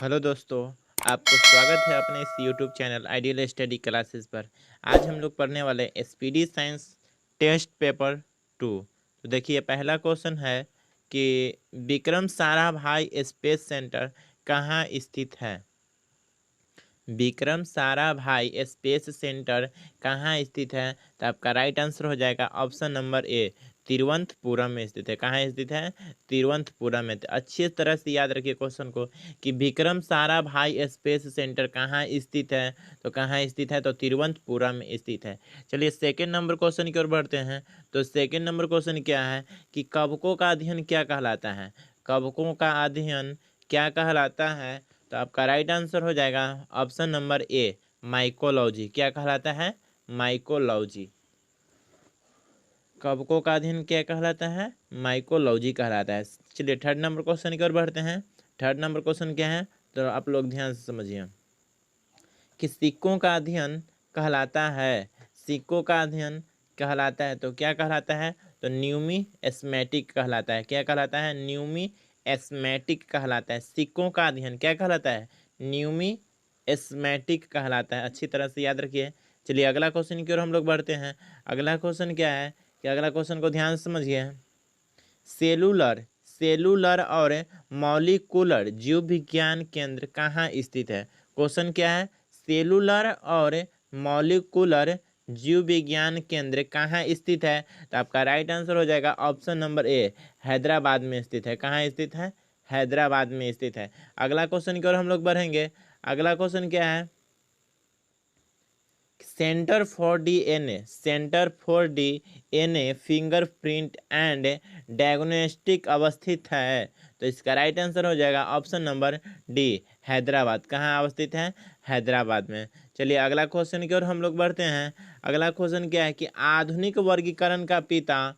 Hello दोस्तों, आपको स्वागत है अपने इस YouTube channel ideal study classes पर। आज हम लोग पढ़ने वाले एसपीडी साइंस टेस्ट पेपर 2। तो देखिए, पहला क्वेश्चन है कि विक्रम साराभाई स्पेस सेंटर कहाँ स्थित है। विक्रम साराभाई स्पेस सेंटर कहाँ स्थित है? तो आपका राइट आंसर हो जाएगा ऑप्शन नंबर ए, तिरुवनंतपुरम में स्थित है। कहाँ स्थित है? तिरुवनंतपुरम में। तो अच्छी तरह से याद रखिए क्वेश्चन को कि विक्रम साराभाई स्पेस सेंटर कहाँ स्थित है। तो कहाँ स्थित है? तो तिरुवनंतपुरम में स्थित है। चलिए सेकेंड नंबर क्वेश्चन की ओर बढ़ते हैं। तो सेकेंड नंबर क्वेश्चन क्या है कि कवकों का अध्ययन क्या कहलाता है? कवकों का अध्ययन क्या कहलाता है? तो आपका राइट आंसर हो जाएगा ऑप्शन नंबर ए, माइकोलॉजी। क्या कहलाता है? माइकोलॉजी। कवकों का अध्ययन क्या कहलाता है? माइकोलॉजी कहलाता है। चलिए थर्ड नंबर क्वेश्चन की ओर बढ़ते हैं। थर्ड नंबर क्वेश्चन क्या है? तो आप लोग ध्यान से समझिए कि सिक्कों का अध्ययन कहलाता है। सिक्कों का अध्ययन कहलाता है तो क्या कहलाता है? तो न्यूमिस्मेटिक कहलाता है। क्या कहलाता है? न्यूमिस्मेटिक कहलाता है। सिक्कों का अध्ययन क्या कहलाता है? न्यूमिस्मेटिक कहलाता है। अच्छी तरह से याद रखिए। चलिए अगला क्वेश्चन की ओर हम लोग बढ़ते हैं। अगला क्वेश्चन क्या है कि अगला क्वेश्चन को ध्यान से समझिए। सेलुलर सेलुलर और मॉलिक्यूलर जीव विज्ञान केंद्र कहाँ स्थित है? क्वेश्चन क्या है? सेलुलर और मॉलिक्यूलर जीव विज्ञान केंद्र कहाँ स्थित है? तो आपका राइट आंसर हो जाएगा ऑप्शन नंबर ए, हैदराबाद में स्थित है। कहाँ स्थित है? हैदराबाद में स्थित है। अगला क्वेश्चन की ओर हम लोग बढ़ेंगे। अगला क्वेश्चन क्या है? Centre for DNA fingerprint and diagnostic अवस्थित है। तो इसका राइट आंसर हो जाएगा ऑप्शन नंबर डी, हैदराबाद। कहाँ अवस्थित है? हैदराबाद में। चलिए अगला क्वेश्चन की ओर हम लोग बढ़ते हैं। अगला क्वेश्चन क्या है कि आधुनिक वर्गीकरण का पिता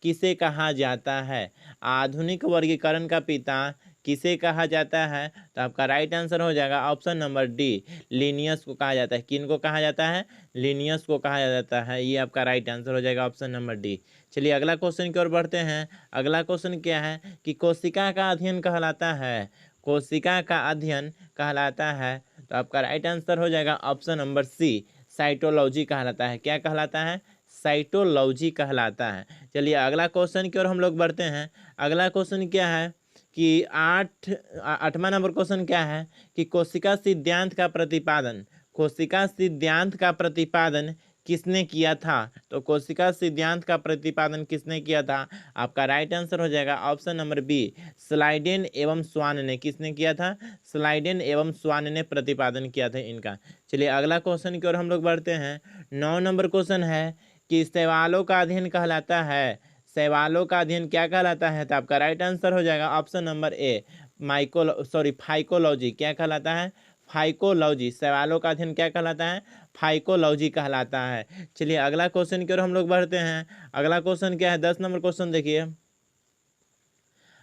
किसे कहा जाता है? आधुनिक वर्गीकरण का पिता किसे कहा जाता है? तो आपका राइट आंसर हो जाएगा ऑप्शन नंबर डी, लिनियस को कहा जाता है। किन को कहा जाता है? लिनियस को कहा जाता है। ये आपका राइट आंसर हो जाएगा ऑप्शन नंबर डी। चलिए अगला क्वेश्चन की ओर बढ़ते हैं। अगला क्वेश्चन क्या है कि कोशिका का अध्ययन कहलाता है? कोशिका का अध्ययन कहलाता है तो आपका राइट आंसर हो जाएगा ऑप्शन नंबर सी, साइटोलॉजी कहलाता है। क्या कहलाता है? साइटोलॉजी कहलाता है। चलिए अगला क्वेश्चन की ओर हम लोग बढ़ते हैं। अगला क्वेश्चन क्या है कि आठवां नंबर क्वेश्चन क्या है कि कोशिका सिद्धांत का प्रतिपादन किसने किया था? तो कोशिका सिद्धांत का प्रतिपादन किसने किया था? आपका राइट आंसर हो जाएगा ऑप्शन नंबर बी, स्लाइडेन एवं स्वान ने। किसने किया था? स्लाइडेन एवं स्वान ने प्रतिपादन किया था इनका। चलिए अगला क्वेश्चन की ओर हम लोग बढ़ते हैं। 9 नंबर क्वेश्चन है कि शैवालों का अध्ययन कहलाता है। शैवालों का अध्ययन क्या कहलाता है? तो आपका राइट आंसर हो जाएगा ऑप्शन नंबर ए, फाइकोलॉजी। क्या कहलाता है? फाइकोलॉजी। शैवालों का अध्ययन क्या कहलाता है? फाइकोलॉजी कहलाता है। चलिए अगला क्वेश्चन की ओर हम लोग बढ़ते हैं। अगला क्वेश्चन क्या है? 10 नंबर क्वेश्चन देखिए।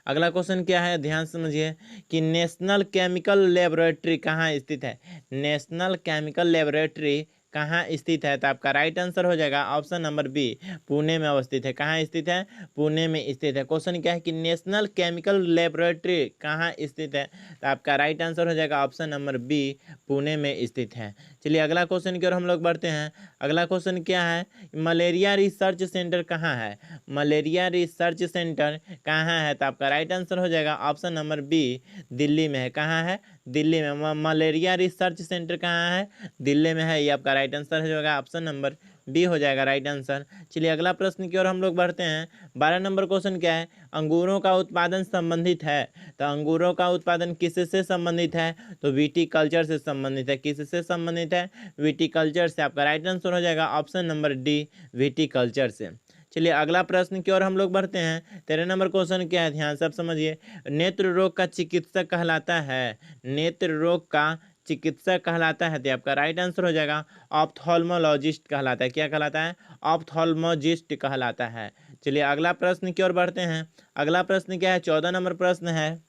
अगला क्वेश्चन क्या है? ध्यान समझिए कि नेशनल केमिकल लेबोरेटरी कहाँ स्थित है? नेशनल केमिकल लेबोरेटरी कहाँ स्थित है? तो आपका राइट आंसर हो जाएगा ऑप्शन नंबर बी, पुणे में अवस्थित है। कहाँ स्थित है? पुणे में स्थित है। क्वेश्चन क्या है कि नेशनल केमिकल लेबोरेटरी कहाँ स्थित है? तो आपका राइट आंसर हो जाएगा ऑप्शन नंबर बी, पुणे में स्थित है। चलिए अगला क्वेश्चन की ओर हम लोग बढ़ते हैं। अगला क्वेश्चन क्या है? मलेरिया रिसर्च सेंटर कहाँ है? मलेरिया रिसर्च सेंटर कहाँ है? तो आपका राइट आंसर हो जाएगा ऑप्शन नंबर बी, दिल्ली में है। कहाँ है? दिल्ली में। मलेरिया रिसर्च सेंटर कहाँ है? दिल्ली में है। ये आपका राइट आंसर हो जाएगा ऑप्शन नंबर बी हो जाएगा राइट आंसर। चलिए अगला प्रश्न की ओर हम लोग बढ़ते हैं। 12 नंबर क्वेश्चन क्या है? अंगूरों का उत्पादन संबंधित है। तो अंगूरों का उत्पादन किससे संबंधित है? तो विटीकल्चर से संबंधित है। किससे संबंधित है? विटीकल्चर से। आपका राइट आंसर हो जाएगा ऑप्शन नंबर डी, विटीकल्चर से। चलिए अगला प्रश्न की ओर हम लोग बढ़ते हैं। 13 नंबर क्वेश्चन क्या है? ध्यान सब समझिए। नेत्र रोग का चिकित्सक कहलाता है। नेत्र रोग का चिकित्सक कहलाता है तो आपका राइट आंसर हो जाएगा ऑप्थोल्मोलॉजिस्ट कहलाता है। क्या कहलाता है? ऑप्थोल्मोलॉजिस्ट कहलाता है। चलिए अगला प्रश्न की ओर बढ़ते हैं। अगला प्रश्न क्या है? 14 नंबर प्रश्न है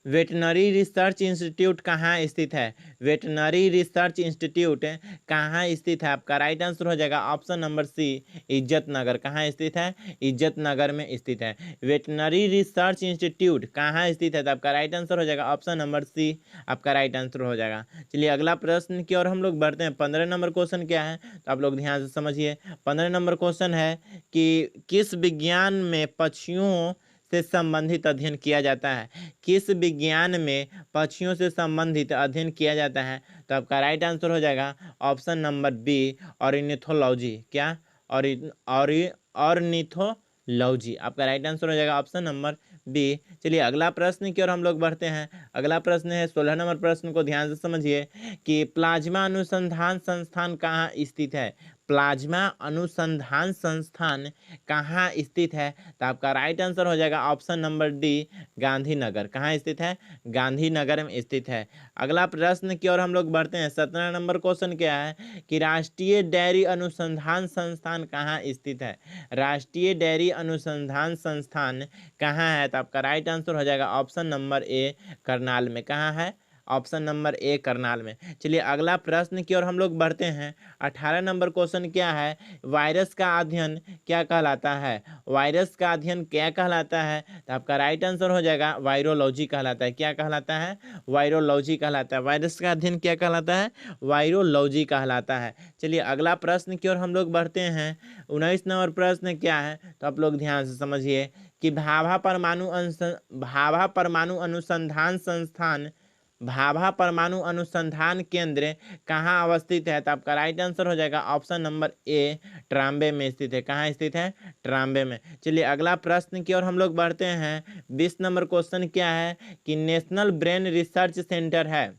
वेटनरी रिसर्च इंस्टीट्यूट कहाँ स्थित है? वेटनरी रिसर्च इंस्टीट्यूट कहाँ स्थित है? आपका राइट आंसर हो जाएगा ऑप्शन नंबर सी, इज्जत नगर। कहाँ स्थित है? इज्जत नगर में स्थित है। वेटनरी रिसर्च इंस्टीट्यूट कहाँ स्थित है? तो आपका राइट आंसर हो जाएगा ऑप्शन नंबर सी, आपका राइट आंसर हो जाएगा। चलिए अगला प्रश्न की ओर हम लोग बढ़ते हैं। 15 नंबर क्वेश्चन क्या है, तो आप लोग ध्यान से समझिए। 15 नंबर क्वेश्चन है कि किस विज्ञान में पक्षियों से संबंधित अध्ययन किया जाता है? किस विज्ञान में पक्षियों से संबंधित अध्ययन किया जाता है? तो आपका राइट आंसर हो जाएगा ऑप्शन नंबर बी, ऑर्निथोलॉजी। क्या? ऑर्निथोलॉजी, आपका राइट आंसर हो जाएगा ऑप्शन नंबर बी। चलिए अगला प्रश्न की ओर हम लोग बढ़ते हैं। अगला प्रश्न है 16 नंबर प्रश्न को ध्यान से समझिए कि प्लाज्मा अनुसंधान संस्थान कहाँ स्थित है? प्लाज्मा अनुसंधान संस्थान कहाँ स्थित है? तो आपका राइट आंसर हो जाएगा ऑप्शन नंबर डी, गांधीनगर। कहाँ स्थित है? गांधीनगर में स्थित है। अगला प्रश्न की ओर हम लोग बढ़ते हैं। 17 नंबर क्वेश्चन क्या है कि राष्ट्रीय डेयरी अनुसंधान संस्थान कहाँ स्थित है? राष्ट्रीय डेयरी अनुसंधान संस्थान कहाँ है? तो आपका राइट आंसर हो जाएगा ऑप्शन नंबर ए, करनाल में। कहाँ है? ऑप्शन नंबर ए, करनाल में। चलिए अगला प्रश्न की ओर हम लोग बढ़ते हैं। 18 नंबर क्वेश्चन क्या है, वायरस का अध्ययन क्या कहलाता है? वायरस का अध्ययन क्या कहलाता है? तो आपका राइट आंसर हो जाएगा वायरोलॉजी कहलाता है। क्या कहलाता है? वायरोलॉजी कहलाता है। वायरस का अध्ययन क्या कहलाता है? वायरोलॉजी कहलाता है। चलिए अगला प्रश्न की ओर हम लोग बढ़ते हैं। 19 नंबर प्रश्न क्या है, तो आप लोग ध्यान से समझिए कि भाभा परमाणु अनुसंधान संस्थान, भाभा परमाणु अनुसंधान केंद्र कहाँ अवस्थित है? तो आपका राइट आंसर हो जाएगा ऑप्शन नंबर ए, ट्राम्बे में स्थित है। कहाँ स्थित है? ट्राम्बे में। चलिए अगला प्रश्न की ओर हम लोग बढ़ते हैं। 20 नंबर क्वेश्चन क्या है कि नेशनल ब्रेन रिसर्च सेंटर है,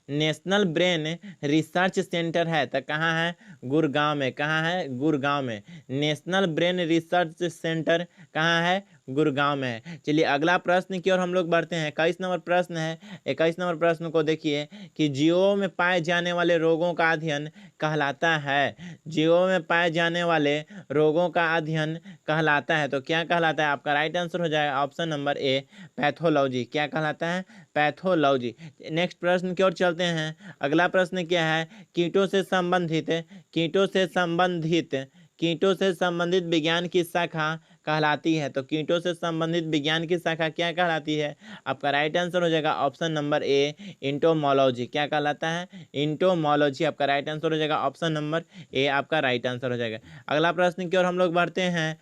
नेशनल ब्रेन रिसर्च सेंटर है तो कहाँ है? गुड़गांव में। कहाँ है? गुड़गांव में। नेशनल ब्रेन रिसर्च सेंटर कहाँ है? गुड़गांव में है। चलिए अगला प्रश्न की ओर हम लोग बढ़ते हैं। 21 नंबर प्रश्न है। 21 नंबर प्रश्न को देखिए कि जीवों में पाए जाने वाले रोगों का अध्ययन कहलाता है। जीवों में पाए जाने वाले रोगों का अध्ययन कहलाता है तो क्या कहलाता है? आपका राइट आंसर हो जाएगा ऑप्शन नंबर ए, पैथोलॉजी। क्या कहलाता है? पैथोलॉजी। नेक्स्ट प्रश्न की ओर चलते हैं। अगला प्रश्न क्या है, कीटों से संबंधित, कीटों से संबंधित, कीटों से संबंधित विज्ञान की शाखा कहलाती है? तो कीटों से संबंधित विज्ञान की शाखा क्या कहलाती है? आपका राइट आंसर हो जाएगा ऑप्शन नंबर ए, इंटोमोलॉजी। क्या कहलाता है? इंटोमोलॉजी। आपका राइट आंसर हो जाएगा ऑप्शन नंबर ए, आपका राइट आंसर हो जाएगा। अगला प्रश्न की ओर हम लोग बढ़ते हैं।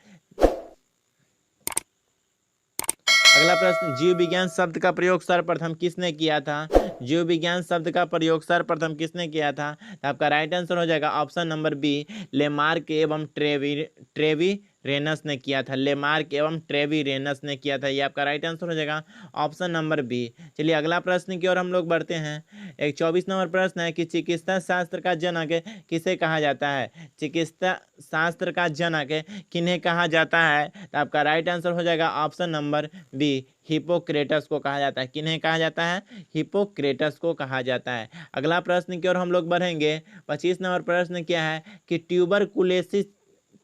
अगला प्रश्न, जीव विज्ञान शब्द का प्रयोग सर्वप्रथम किसने किया था? जीव विज्ञान शब्द का प्रयोग सर्वप्रथम किसने किया था? तो आपका राइट आंसर हो जाएगा ऑप्शन नंबर बी, लेमार्क एवं ट्रेवीरेनस ने किया था। लेमार्क एवं ट्रेवीरेनस ने किया था। ये आपका राइट आंसर हो जाएगा ऑप्शन नंबर बी। चलिए अगला प्रश्न की ओर हम लोग बढ़ते हैं। एक 24 नंबर प्रश्न है कि चिकित्सा शास्त्र का जनक किसे कहा जाता है? चिकित्सा शास्त्र का जनक किन्हें कहा जाता है? तो आपका राइट आंसर हो जाएगा ऑप्शन नंबर बी, हिपोक्रेटस को कहा जाता है। किन्हें कहा जाता है? हिपोक्रेटस को कहा जाता है। अगला प्रश्न की ओर हम लोग बढ़ेंगे। 25 नंबर प्रश्न क्या है कि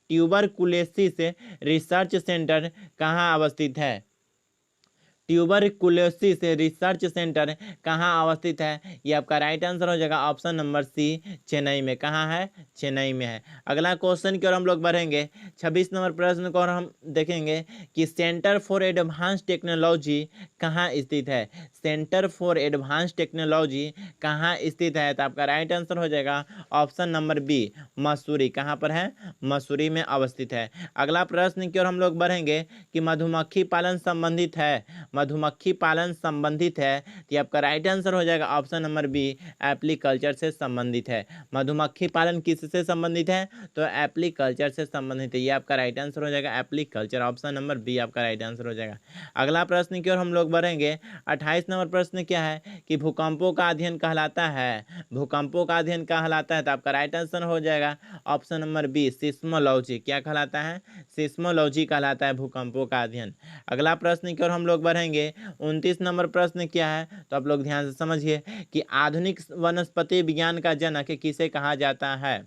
ट्यूबरकुलोसिस रिसर्च सेंटर कहाँ अवस्थित है? ट्यूबरकुलोसिस रिसर्च सेंटर कहाँ अवस्थित है? ये आपका राइट आंसर हो जाएगा ऑप्शन नंबर सी, चेन्नई में। कहाँ है? चेन्नई में है। अगला क्वेश्चन की ओर हम लोग बढ़ेंगे। 26 नंबर प्रश्न को और हम देखेंगे कि सेंटर फॉर एडवांस टेक्नोलॉजी कहाँ स्थित है? सेंटर फॉर एडवांस टेक्नोलॉजी कहाँ स्थित है? तो आपका राइट आंसर हो जाएगा ऑप्शन नंबर बी, मसूरी। कहाँ पर है? मसूरी में अवस्थित है। अगला प्रश्न की ओर हम लोग बढ़ेंगे कि मधुमक्खी पालन संबंधित है, मधुमक्खी पालन संबंधित है तो आपका राइट आंसर हो जाएगा ऑप्शन नंबर बी, एप्लीकल्चर से संबंधित है। मधुमक्खी पालन किससे संबंधित है? तो एप्लीकल्चर से संबंधित है। ये आपका राइट आंसर हो जाएगा एप्लीकल्चर, ऑप्शन नंबर बी आपका राइट आंसर हो जाएगा। अगला प्रश्न की ओर हम लोग बढ़ेंगे। 28 नंबर प्रश्न क्या है कि भूकंपों का अध्ययन कहलाता है, भूकंपों का अध्ययन कहलाता है तो आपका राइट आंसर हो जाएगा ऑप्शन नंबर बी, सिस्मोलॉजी। क्या कहलाता है? सिस्मोलॉजी कहलाता है भूकंपों का अध्ययन। अगला प्रश्न की ओर हम लोग बढ़ेंगे। 29 नंबर प्रश्न क्या है, तो आप लोग ध्यान से समझिए कि आधुनिक वनस्पति विज्ञान का जनक किसे कहा जाता है?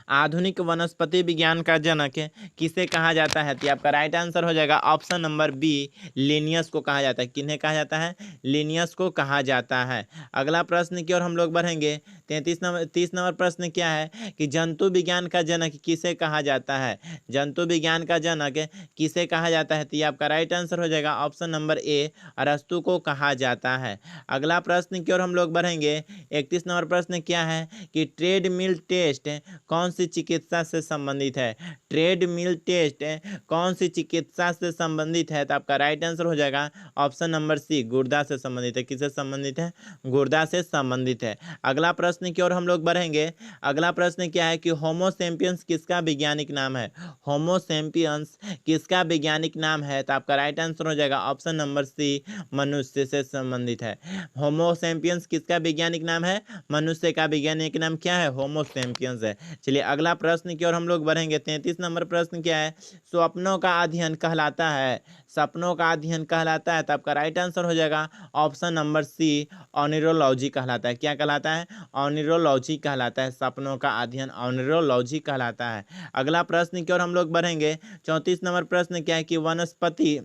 आधुनिक वनस्पति विज्ञान का जनक किसे कहा जाता है? तो आपका राइट आंसर हो जाएगा ऑप्शन नंबर बी, लिनियस को कहा जाता है। किन्हें कहा जाता है? लिनियस को कहा जाता है। अगला प्रश्न की ओर हम लोग बढ़ेंगे। 30 नंबर प्रश्न क्या है कि जंतु विज्ञान का जनक किसे कहा जाता है? जंतु विज्ञान का जनक किसे कहा जाता है? तो ये आपका राइट आंसर हो जाएगा ऑप्शन नंबर ए, अरस्तु को कहा जाता है। अगला प्रश्न की ओर हम लोग बढ़ेंगे। 31 नंबर प्रश्न क्या है कि ट्रेडमिल टेस्ट कौन सी चिकित्सा से संबंधित है? ट्रेडमिल टेस्ट कौन सी चिकित्सा से संबंधित है? तो आपका राइट आंसर हो जाएगा ऑप्शन नंबर सी, गुर्दा से संबंधित है। किससे संबंधित है? गुर्दा से संबंधित है। अगला प्रश्न की ओर हम लोग बढ़ेंगे। अगला प्रश्न क्या है कि होमो सेपियंस किसका वैज्ञानिक नाम है? होमो सेपियंस किसका वैज्ञानिक नाम है? तो आपका राइट आंसर हो जाएगा ऑप्शन नंबर सी, मनुष्य से संबंधित है। होमो सेपियंस किसका वैज्ञानिक नाम है? मनुष्य का वैज्ञानिक नाम क्या है? होमो सेपियंस है। चलिए अगला प्रश्न की ओर हम लोग बढ़ेंगे। 33 नंबर प्रश्न क्या है? स्वप्नों का अध्ययन कहलाता है, सपनों का अध्ययन कहलाता है। तो आपका राइट आंसर हो जाएगा ऑप्शन नंबर सी, ऑनिरोलॉजी कहलाता है। क्या कहलाता है? ऑनिरोलॉजी कहलाता है। सपनों का अध्ययन ऑनिरोलॉजी कहलाता है। अगला प्रश्न की ओर हम लोग बढ़ेंगे। 34 नंबर प्रश्न क्या है कि वनस्पति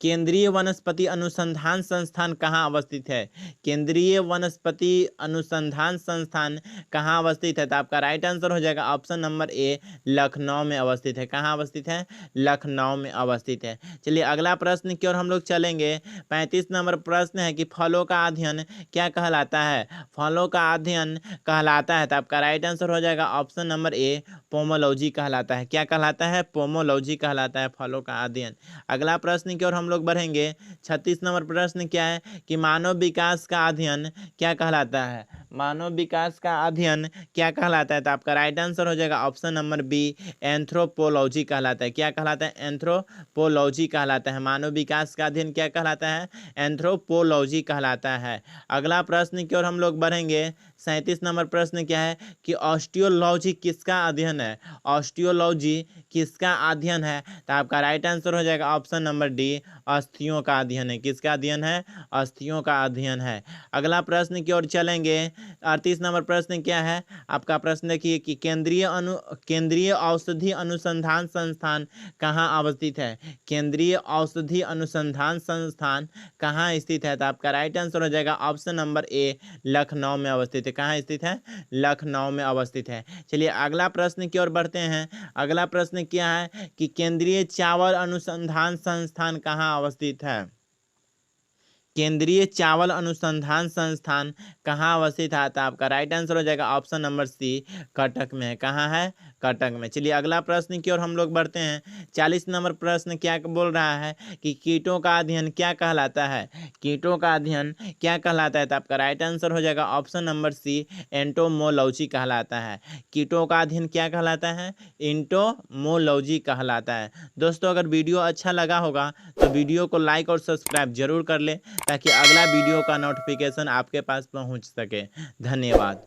केंद्रीय वनस्पति अनुसंधान संस्थान कहाँ अवस्थित है? केंद्रीय वनस्पति अनुसंधान संस्थान कहाँ अवस्थित है? तो आपका राइट आंसर हो जाएगा ऑप्शन नंबर ए, लखनऊ में अवस्थित है। कहाँ अवस्थित है? लखनऊ में अवस्थित है। चलिए अगला प्रश्न की ओर हम लोग चलेंगे। 35 नंबर प्रश्न है कि फलों का अध्ययन क्या कहलाता है? फलों का अध्ययन कहलाता है। तो आपका राइट आंसर हो जाएगा ऑप्शन नंबर ए, पोमोलॉजी कहलाता है। क्या कहलाता है? पोमोलॉजी कहलाता है फलों का अध्ययन। अगला प्रश्न की ओर हम लोग बढ़ेंगे। 36 नंबर प्रश्न क्या है कि मानव विकास का अध्ययन क्या कहलाता है? मानव विकास का अध्ययन क्या कहलाता है? तो आपका राइट आंसर हो जाएगा ऑप्शन नंबर बी, एंथ्रोपोलॉजी कहलाता है। क्या कहलाता है? एंथ्रोपोलॉजी कहलाता है। मानव विकास का अध्ययन क्या कहलाता है? एंथ्रोपोलॉजी कहलाता है। अगला प्रश्न की ओर हम लोग बढ़ेंगे। 37 नंबर प्रश्न क्या है कि ऑस्टियोलॉजी किसका अध्ययन है? ऑस्टियोलॉजी किसका अध्ययन है? तो आपका राइट आंसर हो जाएगा ऑप्शन नंबर डी, अस्थियों का अध्ययन है। किसका अध्ययन है? अस्थियों का अध्ययन है। अगला प्रश्न की ओर चलेंगे। 38 नंबर प्रश्न क्या है? आपका प्रश्न देखिए कि केंद्रीय औषधि अनुसंधान संस्थान कहाँ अवस्थित है? केंद्रीय औषधि अनुसंधान संस्थान कहाँ स्थित है? तो आपका राइट आंसर हो जाएगा ऑप्शन नंबर ए, लखनऊ में अवस्थित है। कहाँ स्थित है? लखनऊ में अवस्थित है। चलिए अगला प्रश्न की ओर बढ़ते हैं। अगला प्रश्न क्या है कि केंद्रीय चावल अनुसंधान संस्थान कहाँ अवस्थित है? केंद्रीय चावल अनुसंधान संस्थान कहाँ अवस्थित है? तो आपका राइट आंसर हो जाएगा ऑप्शन नंबर सी, कटक में है। कहाँ है? कटक में। चलिए अगला प्रश्न की ओर हम लोग बढ़ते हैं। 40 नंबर प्रश्न क्या बोल रहा है कि कीटों का अध्ययन क्या कहलाता है? कीटों का अध्ययन क्या कहलाता है? तो आपका राइट आंसर हो जाएगा ऑप्शन नंबर सी, एंटोमोलॉजी कहलाता है। कीटों का अध्ययन क्या कहलाता है? एंटोमोलॉजी कहलाता है। दोस्तों अगर वीडियो अच्छा लगा होगा तो वीडियो को लाइक और सब्सक्राइब जरूर कर लें ताकि अगला वीडियो का नोटिफिकेशन आपके पास पहुंच सके। धन्यवाद।